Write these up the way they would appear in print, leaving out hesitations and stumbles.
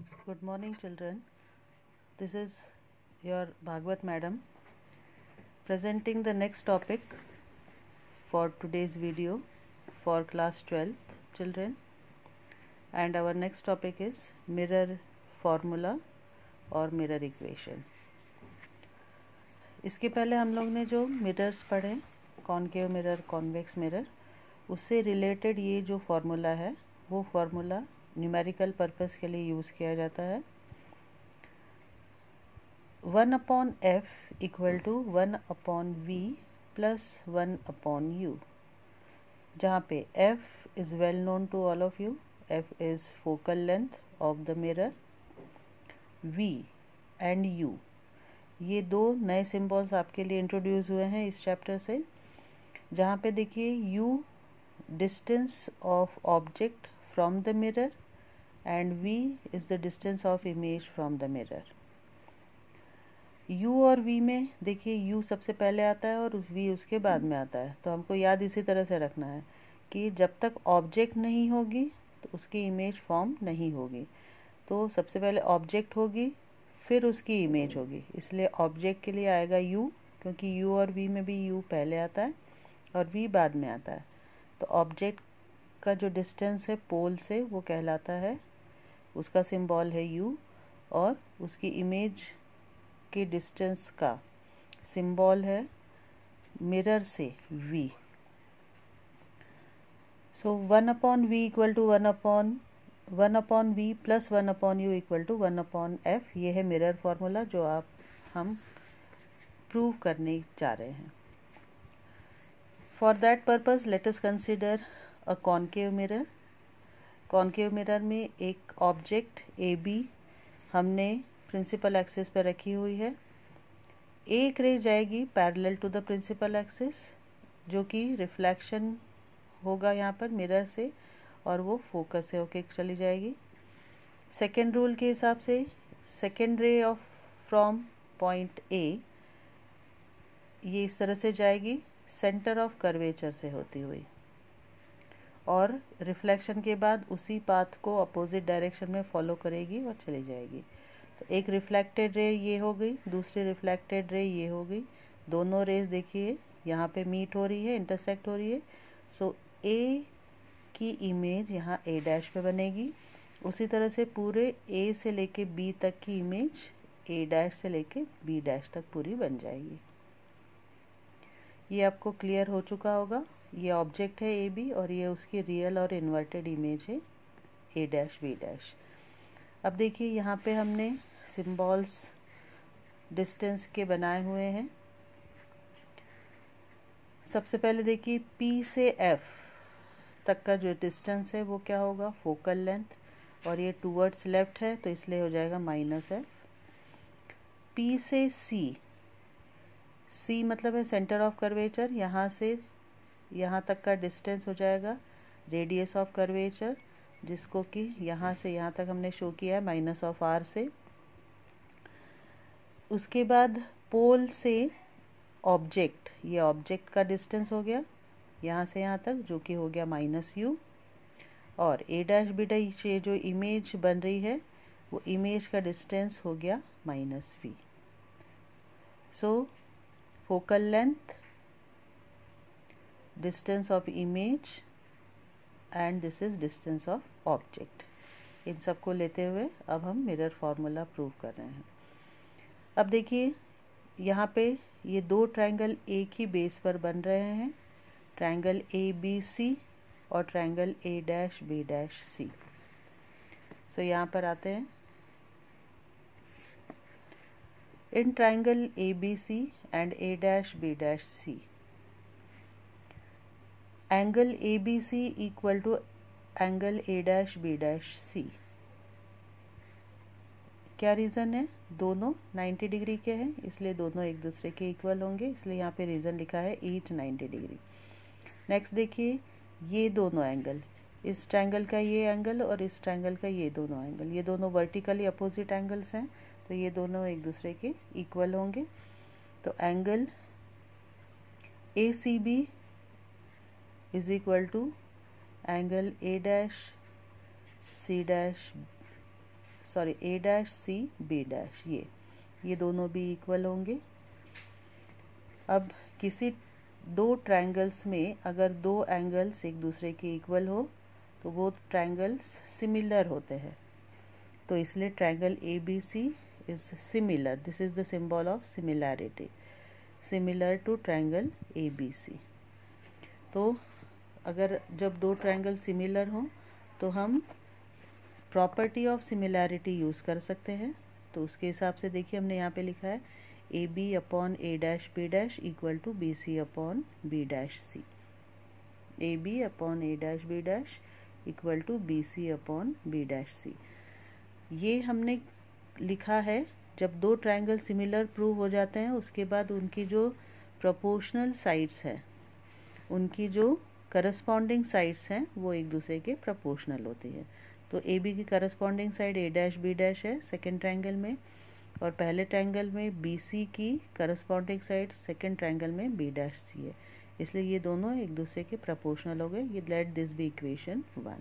Good morning, children. This is your Bhagwat madam presenting the next topic for today's video for class 12th children, and our next topic is mirror formula और mirror equation. इसके पहले हम लोग ने जो mirrors पढ़े, concave mirror, convex mirror, उससे related ये जो फॉर्मूला है वो फॉर्मूला न्यूमेरिकल पर्पस के लिए यूज़ किया जाता है. 1/f equal to 1/v plus 1/u, जहाँ पे f is well known to all of you. f is focal length of the mirror. v and u, ये दो नए सिंबल्स आपके लिए इंट्रोड्यूस हुए हैं इस चैप्टर से, जहाँ पे देखिए u distance of object from the mirror and v is the distance of image from the mirror. u और v में देखिए u सबसे पहले आता है और v उसके बाद में आता है, तो हमको याद इसी तरह से रखना है कि जब तक ऑब्जेक्ट नहीं होगी तो उसकी इमेज फॉर्म नहीं होगी. तो सबसे पहले ऑब्जेक्ट होगी, फिर उसकी इमेज होगी, इसलिए ऑब्जेक्ट के लिए आएगा u, क्योंकि u और v में भी u पहले आता है और v बाद में आता है. तो ऑब्जेक्ट का जो डिस्टेंस है पोल से वो कहलाता है, उसका सिंबल है u, और उसकी इमेज के डिस्टेंस का सिंबल है मिरर से v. So 1/v equal to 1/v plus 1/u equal to 1/f. ये है मिरर फॉर्मूला जो हम प्रूव करने जा रहे हैं. For that purpose let us consider a concave mirror. Concave mirror में एक ऑब्जेक्ट AB हमने प्रिंसिपल एक्सिस पर रखी हुई है. एक रे जाएगी parallel to the principal axis, जो कि रिफ्लेक्शन होगा यहाँ पर मिरर से, और वो फोकस से होके चली जाएगी. सेकेंड रूल के हिसाब से second ray of from point A ये इस तरह से जाएगी सेंटर ऑफ कर्वेचर से होती हुई, और रिफ्लेक्शन के बाद उसी पाथ को अपोजिट डायरेक्शन में फॉलो करेगी और चली जाएगी. तो एक रिफ्लेक्टेड रे ये हो गई, दूसरी रिफ्लेक्टेड रे ये हो गई. दोनों रेज देखिए यहाँ पे मीट हो रही है, इंटरसेक्ट हो रही है. सो A की इमेज यहाँ A' पे बनेगी. उसी तरह से पूरे A से लेके B तक की इमेज A' से लेके B' तक पूरी बन जाएगी. ये आपको क्लियर हो चुका होगा. ये ऑब्जेक्ट है AB और ये उसकी रियल और इन्वर्टेड इमेज है A' B'. अब देखिए यहाँ पे हमने सिंबल्स डिस्टेंस के बनाए हुए हैं. सबसे पहले देखिए P से F तक का जो डिस्टेंस है वो क्या होगा, फोकल लेंथ, और ये टूवर्ड्स लेफ्ट है तो इसलिए हो जाएगा -f. P से C मतलब है सेंटर ऑफ कर्वेचर, यहाँ से यहाँ तक का डिस्टेंस हो जाएगा रेडियस ऑफ कर्वेचर, जिसको कि यहाँ से यहाँ तक हमने शो किया है -r से. उसके बाद पोल से ऑब्जेक्ट, ये ऑब्जेक्ट का डिस्टेंस हो गया यहाँ से यहाँ तक, जो कि हो गया -u, और A' B' ये जो इमेज बन रही है वो इमेज का डिस्टेंस हो गया -v. So focal length, distance of image, and this is distance of object. इन सबको लेते हुए अब हम मिरर फॉर्मूला प्रूव कर रहे हैं. अब देखिए यहाँ पे ये दो ट्रायंगल एक ही बेस पर बन रहे हैं, ट्रायंगल ABC और ट्रायंगल A'-B'-C. सो यहाँ पर आते हैं. In triangle ABC and A'-B'-C, angle ABC equal to angle A'-B'-C. क्या रीज़न है, दोनों 90 डिग्री के हैं, इसलिए दोनों एक दूसरे के इक्वल होंगे, इसलिए यहाँ पे रीज़न लिखा है ईच 90 डिग्री. नेक्स्ट देखिए ये दोनों एंगल, इस ट्रायंगल का ये एंगल और इस ट्रायंगल का ये दोनों एंगल, ये दोनों वर्टिकली अपोजिट एंगल्स हैं, तो ये दोनों एक दूसरे के इक्वल होंगे. तो angle ACB is equal to angle A' sorry A dash C B dash, ये दोनों भी इक्वल होंगे। अब किसी दो ट्रायंगल्स में अगर दो एंगल्स एक दूसरे के इक्वल हो तो वो ट्रायंगल्स सिमिलर होते हैं, तो इसलिए triangle A B C is similar, this is the symbol of similarity, similar to triangle A B C. तो अगर जब दो ट्रायंगल सिमिलर हों तो हम प्रॉपर्टी ऑफ सिमिलैरिटी यूज़ कर सकते हैं। तो उसके हिसाब से देखिए हमने यहाँ पे लिखा है A B upon A dash B dash equal to B C upon B dash C, A B upon A dash B dash equal to B C upon B dash C. ये हमने लिखा है जब दो ट्रायंगल सिमिलर प्रूव हो जाते हैं, उसके बाद उनकी जो प्रोपोर्शनल साइड्स हैं, उनकी जो करस्पॉन्डिंग साइड्स हैं वो एक दूसरे के प्रोपोर्शनल होती है। तो ए बी की करस्पॉन्डिंग साइड ए डैश बी डैश है सेकेंड ट्रायंगल में, और पहले ट्रायंगल में बी सी की करस्पॉन्डिंग साइड सेकेंड ट्रायंगल में बी डैश सी है, इसलिए ये दोनों एक दूसरे के प्रोपोर्शनल हो गए। ये लेट दिस बी इक्वेशन 1।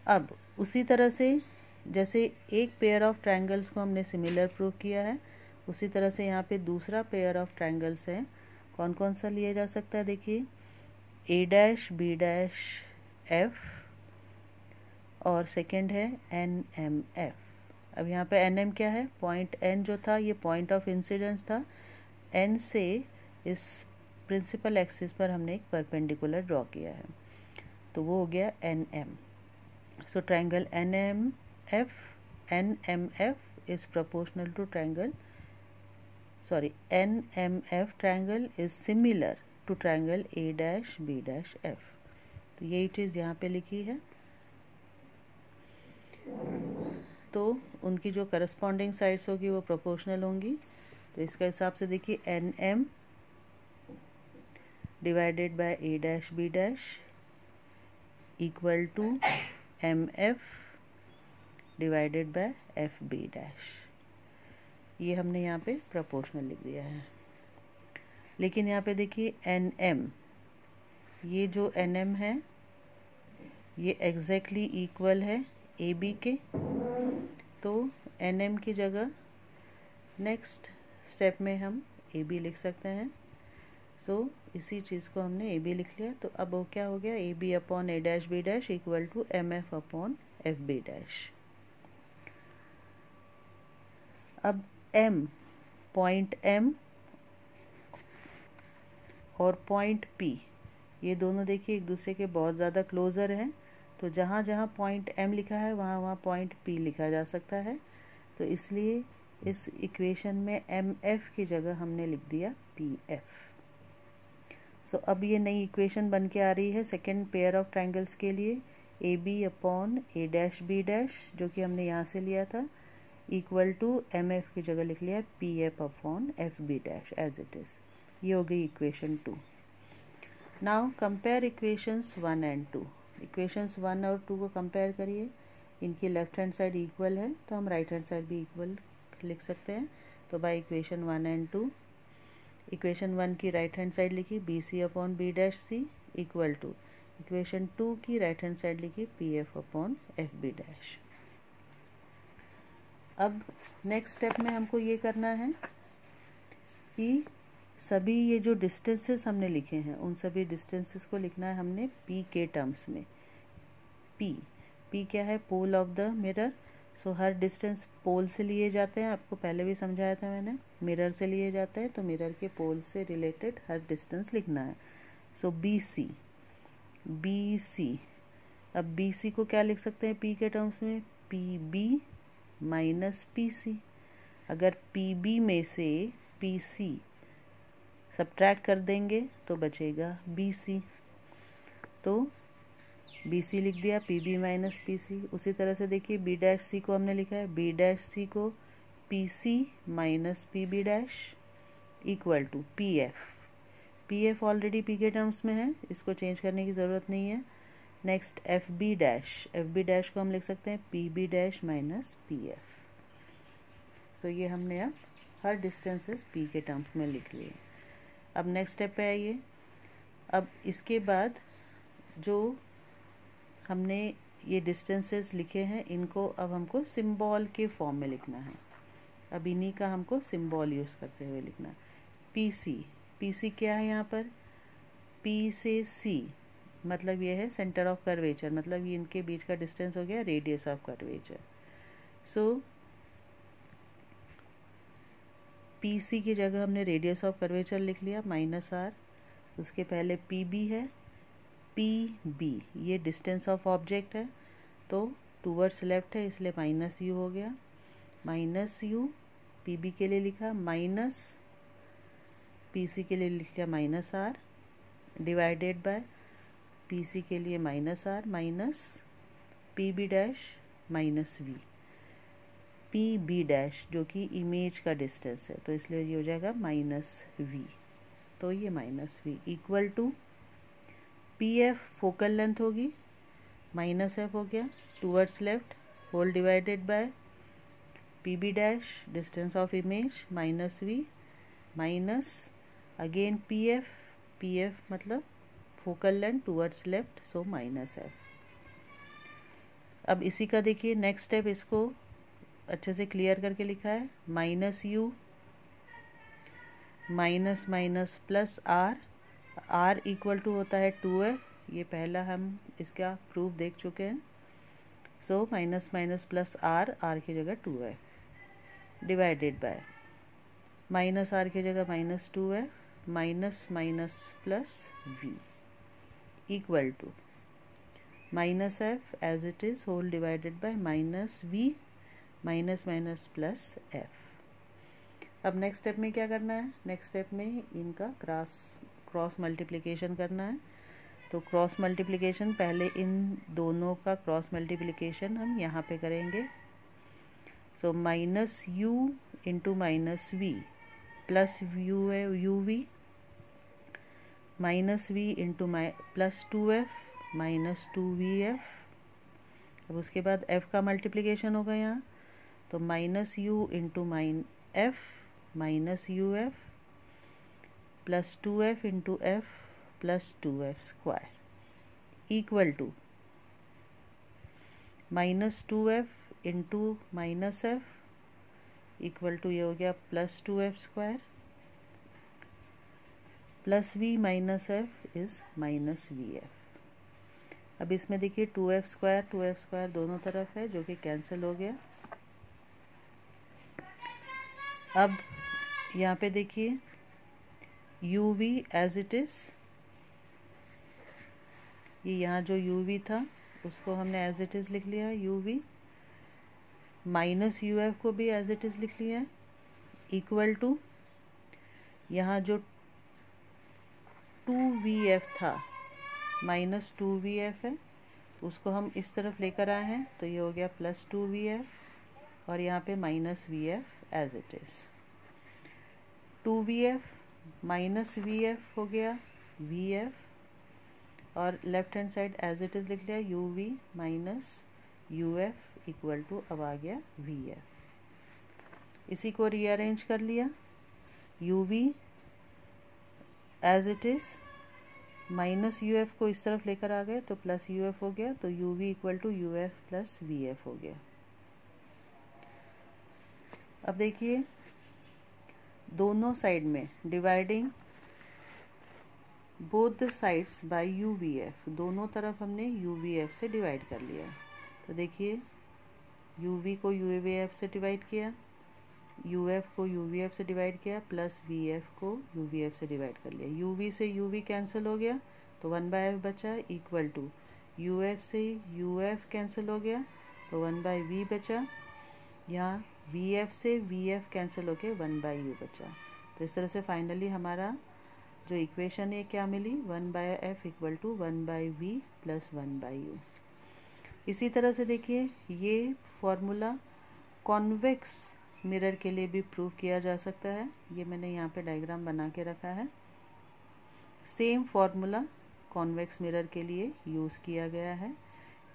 अब उसी तरह से जैसे एक पेयर ऑफ ट्रायंगल्स को हमने सिमिलर प्रूव किया है, उसी तरह से यहाँ पे दूसरा पेयर ऑफ ट्रायंगल्स है। कौन कौन सा लिया जा सकता है देखिए, ए डैश बी डैश एफ और सेकंड है एन एम एफ। अब यहाँ पे एन एम क्या है, पॉइंट एन जो था ये पॉइंट ऑफ इंसिडेंस था, एन से इस प्रिंसिपल एक्सिस पर हमने एक परपेंडिकुलर ड्रॉ किया है, तो वो हो गया N M. So triangle N M F is proportional to triangle, sorry N M F triangle is similar to triangle A dash B dash F. तो यही चीज़ यहाँ पे लिखी है। तो उनकी जो करस्पॉन्डिंग साइड्स होगी वो प्रोपोर्शनल होंगी। तो इसका हिसाब से देखिए N M divided by A dash B dash equal to M F divided by F B dash. ये हमने यहाँ पे प्रोपोर्शनल लिख दिया है। लेकिन यहाँ पे देखिए एन एम, ये जो एन एम है ये एग्जैक्टली इक्वल है ए बी के, तो एन एम की जगह नेक्स्ट स्टेप में हम ए बी लिख सकते हैं। सो इसी चीज़ को हमने ए बी लिख लिया। तो अब वो क्या हो गया, A B upon A dash B dash equal to M F upon F B dash. अब एम, पॉइंट एम और पॉइंट पी, ये दोनों देखिए एक दूसरे के बहुत ज़्यादा क्लोज़र हैं, तो जहाँ जहाँ पॉइंट एम लिखा है वहाँ वहाँ पॉइंट पी लिखा जा सकता है। तो इसलिए इस इक्वेशन में एम एफ की जगह हमने लिख दिया पी एफ। सो अब ये नई इक्वेशन बन के आ रही है सेकेंड पेयर ऑफ ट्रायंगल्स के लिए, A B upon A dash B dash जो कि हमने यहाँ से लिया था इक्वल टू एम एफ की जगह लिख लिया P F upon F B dash as it is. ये हो गई equation 2। Now compare equations 1 and 2। Equations 1 और 2 को कंपेयर करिए, इनकी लेफ्ट हैंड साइड इक्वल है तो हम राइट हैंड साइड भी इक्वल लिख सकते हैं। तो बाय इक्वेशन 1 एंड 2, इक्वेशन 1 की राइट हैंड साइड लिखी B C upon B dash C equal to equation 2 की राइट हैंड साइड लिखी P F upon F B dash. अब नेक्स्ट स्टेप में हमको ये करना है कि सभी ये जो डिस्टेंसेस हमने लिखे हैं उन सभी डिस्टेंसेस को लिखना है हमने पी के टर्म्स में। पी क्या है, pole of the mirror. So हर डिस्टेंस पोल से लिए जाते हैं, आपको पहले भी समझाया था मैंने, मिरर से लिए जाते हैं, तो मिरर के पोल से रिलेटेड हर डिस्टेंस लिखना है। सो बी सी, अब बी सी को क्या लिख सकते हैं पी के टर्म्स में, P B minus P C. अगर पी बी में से पी सी सब्ट्रैक्ट कर देंगे तो बचेगा बी सी, तो बी सी लिख दिया P B minus P C. उसी तरह से देखिए बी डैश सी को हमने लिखा है बी डैश सी को P C minus P B dash equal to P F already P के टर्म्स में है, इसको चेंज करने की ज़रूरत नहीं है। नेक्स्ट एफ बी डैश को हम लिख सकते हैं P B dash minus P F. So ये हमने अब हर डिस्टेंसेस पी के टर्म्स में लिख लिए। अब नेक्स्ट स्टेप पे आइए। अब इसके बाद जो हमने ये डिस्टेंसेस लिखे हैं, इनको अब हमको सिंबल के फॉर्म में लिखना है। अब इन्हीं का हमको सिंबल यूज़ करते हुए लिखना है। पी क्या है यहाँ पर? पी से सी मतलब ये है सेंटर ऑफ कर्वेचर, मतलब ये इनके बीच का डिस्टेंस हो गया radius of curvature. So P C की जगह हमने रेडियस ऑफ कर्वेचर लिख लिया -r। उसके पहले पी बी है, पी बी ये डिस्टेंस ऑफ ऑब्जेक्ट है, तो टूवर्ड्स लेफ्ट है इसलिए -u हो गया। -u पी बी के लिए लिखा, माइनस पी सी के लिए लिख लिया -r, divided by P C के लिए -r minus P B dash -v। P B dash जो कि इमेज का डिस्टेंस है, तो इसलिए ये हो जाएगा -v। तो ये -v equal to P F focal length होगी, -f हो गया towards left, whole divided by P B dash distance of image -v minus again P F मतलब focal length towards left, so -f। अब इसी का देखिए नेक्स्ट स्टेप, इसको अच्छे से क्लियर करके लिखा है, -u minus plus r equal to होता है 2f। ये पहला हम इसका प्रूफ देख चुके हैं। सो माइनस प्लस r की जगह 2f डिवाइडेड बाय -r की जगह -2f minus plus v equal to -f as it is whole divided by -v minus plus f। अब नेक्स्ट स्टेप में क्या करना है? नेक्स्ट स्टेप में इनका क्रॉस मल्टीप्लिकेशन करना है। तो क्रॉस मल्टीप्लिकेशन पहले इन दोनों का क्रॉस मल्टीप्लिकेशन हम यहाँ पे करेंगे। सो -u into -v plus uv -v into plus 2f -2vf। अब उसके बाद f का मल्टीप्लिकेशन होगा यहाँ, तो -u into f -uf plus 2f into f plus 2f square equal to -2f into -f equal to ये हो गया plus 2f square plus v minus f is -vf। अब इसमें देखिए 2f स्क्वायर दोनों तरफ है जो कि कैंसिल हो गया। अब यहाँ पे देखिए uv एज इट इज, ये यहाँ जो uv था उसको हमने एज इट इज लिख लिया uv, माइनस uf को भी एज इट इज लिख लिया है इक्वल टू यहाँ जो 2vf था -2vf है, उसको हम इस तरफ लेकर आए हैं तो ये हो गया प्लस 2vf और यहाँ पे -vf as it is. 2vf -vf हो गया vf और left hand side as it is लिख लिया uv uf इक्वल टू अब आ गया vf। इसी को रीअरेंज कर लिया, uv as it is -uf को इस तरफ लेकर आ गए तो प्लस uf हो गया, तो uv equal to uf plus vf हो गया। अब देखिए दोनों साइड में dividing both the sides by uvf, दोनों तरफ हमने uvf से डिवाइड कर लिया। तो देखिए uv को uvf से डिवाइड किया, uf को uvf से डिवाइड किया, प्लस vf को uvf से डिवाइड कर लिया। uv से uv कैंसिल हो गया तो 1/f बचा इक्वल टू uf से uf कैंसिल हो गया तो 1/v बचा, यहाँ vf से vf कैंसिल होके 1/u बचा। तो इस तरह से फाइनली हमारा जो इक्वेशन है क्या मिली, 1/f equal to 1/v plus 1/u। इसी तरह से देखिए ये फॉर्मूला कॉन्वेक्स मिरर के लिए भी प्रूव किया जा सकता है। ये मैंने यहाँ पे डायग्राम बना के रखा है। सेम फॉर्मूला कॉन्वेक्स मिरर के लिए यूज़ किया गया है।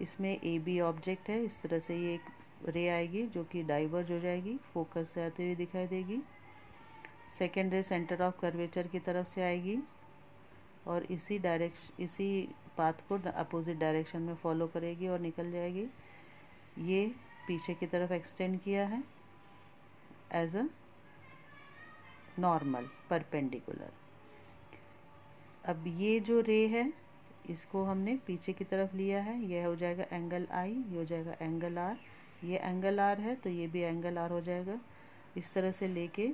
इसमें ए बी ऑब्जेक्ट है, इस तरह से ये एक रे आएगी जो कि डाइवर्ज हो जाएगी, फोकस से आते हुए दिखाई देगी। सेकेंड रे सेंटर ऑफ कर्वेचर की तरफ से आएगी और इसी पाथ को अपोजिट डायरेक्शन में फॉलो करेगी और निकल जाएगी। ये पीछे की तरफ एक्सटेंड किया है एज अ नॉर्मल परपेंडिकुलर। अब ये जो रे है इसको हमने पीछे की तरफ लिया है, यह हो जाएगा एंगल आई, ये हो जाएगा एंगल आर, ये एंगल आर है तो ये भी एंगल आर हो जाएगा। इस तरह से लेके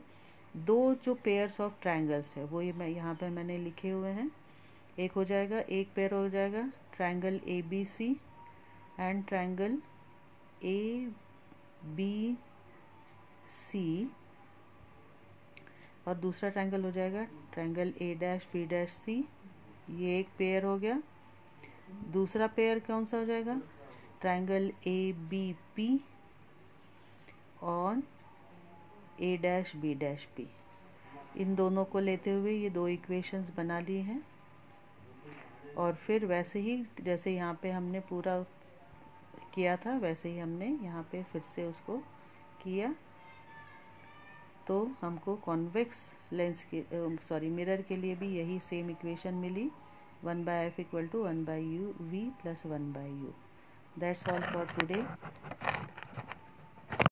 दो जो पेयर्स ऑफ ट्रायंगल्स है वो ये मैं यहाँ पे मैंने लिखे हुए हैं। एक हो जाएगा, एक पेयर हो जाएगा triangle A B C and triangle A B C, और दूसरा ट्रायंगल हो जाएगा triangle A dash B dash C. ये एक पेयर हो गया। दूसरा पेयर कौन सा हो जाएगा, ट्रायंगल ए बी पी और ए डैश बी डैश पी। इन दोनों को लेते हुए ये दो इक्वेशंस बना ली हैं। और फिर वैसे ही जैसे यहाँ पे हमने पूरा किया था वैसे ही हमने यहाँ पे फिर से उसको किया, तो हमको कॉन्वेक्स लेंस के मिरर के लिए भी यही सेम इक्वेशन मिली, 1/f = 1/u v + 1/u। That's all for today.